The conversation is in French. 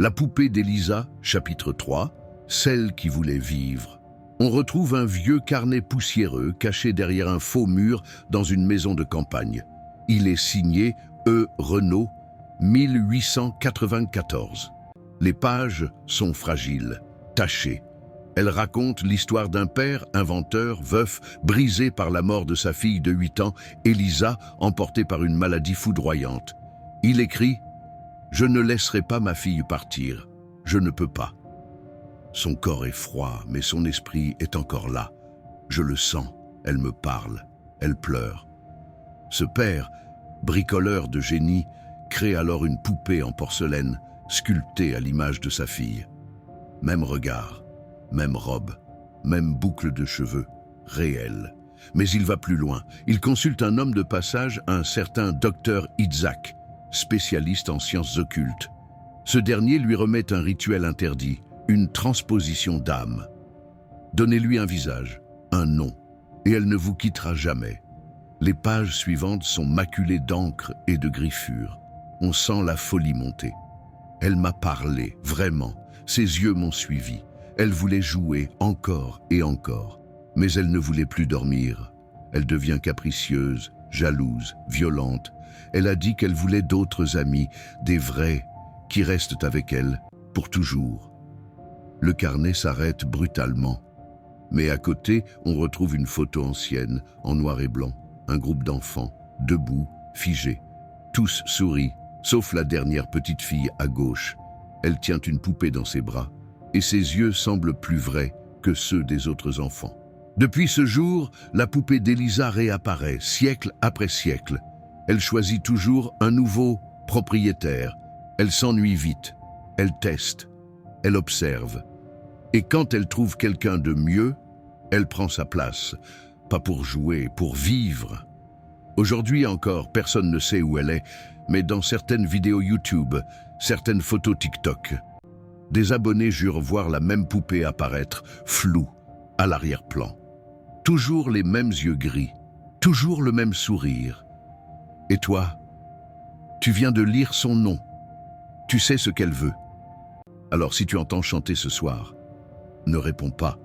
La poupée d'Elisa, chapitre 3, celle qui voulait vivre. On retrouve un vieux carnet poussiéreux caché derrière un faux mur dans une maison de campagne. Il est signé E. Renaud, 1894. Les pages sont fragiles, tachées. Elles racontent l'histoire d'un père, inventeur, veuf, brisé par la mort de sa fille de 8 ans, Elisa, emportée par une maladie foudroyante. Il écrit « Je ne laisserai pas ma fille partir, je ne peux pas. » Son corps est froid, mais son esprit est encore là. Je le sens, elle me parle, elle pleure. Ce père, bricoleur de génie, crée alors une poupée en porcelaine, sculptée à l'image de sa fille. Même regard, même robe, même boucle de cheveux, réelle. Mais il va plus loin. Il consulte un homme de passage, un certain docteur Itzhak, spécialiste en sciences occultes. Ce dernier lui remet un rituel interdit, une transposition d'âme. Donnez-lui un visage, un nom, et elle ne vous quittera jamais. Les pages suivantes sont maculées d'encre et de griffures. On sent la folie monter. Elle m'a parlé, vraiment. Ses yeux m'ont suivi. Elle voulait jouer encore et encore. Mais elle ne voulait plus dormir. Elle devient capricieuse, jalouse, violente. Elle a dit qu'elle voulait d'autres amis, des vrais, qui restent avec elle pour toujours. Le carnet s'arrête brutalement. Mais à côté, on retrouve une photo ancienne, en noir et blanc. Un groupe d'enfants, debout, figés. Tous sourient, sauf la dernière petite fille à gauche. Elle tient une poupée dans ses bras, et ses yeux semblent plus vrais que ceux des autres enfants. Depuis ce jour, la poupée d'Elisa réapparaît, siècle après siècle. Elle choisit toujours un nouveau propriétaire. Elle s'ennuie vite. Elle teste. Elle observe. Et quand elle trouve quelqu'un de mieux, elle prend sa place. Pas pour jouer, pour vivre. Aujourd'hui encore, personne ne sait où elle est, mais dans certaines vidéos YouTube, certaines photos TikTok, des abonnés jurent voir la même poupée apparaître, floue, à l'arrière-plan. Toujours les mêmes yeux gris, toujours le même sourire. Et toi, tu viens de lire son nom. Tu sais ce qu'elle veut. Alors si tu entends chanter ce soir, ne réponds pas.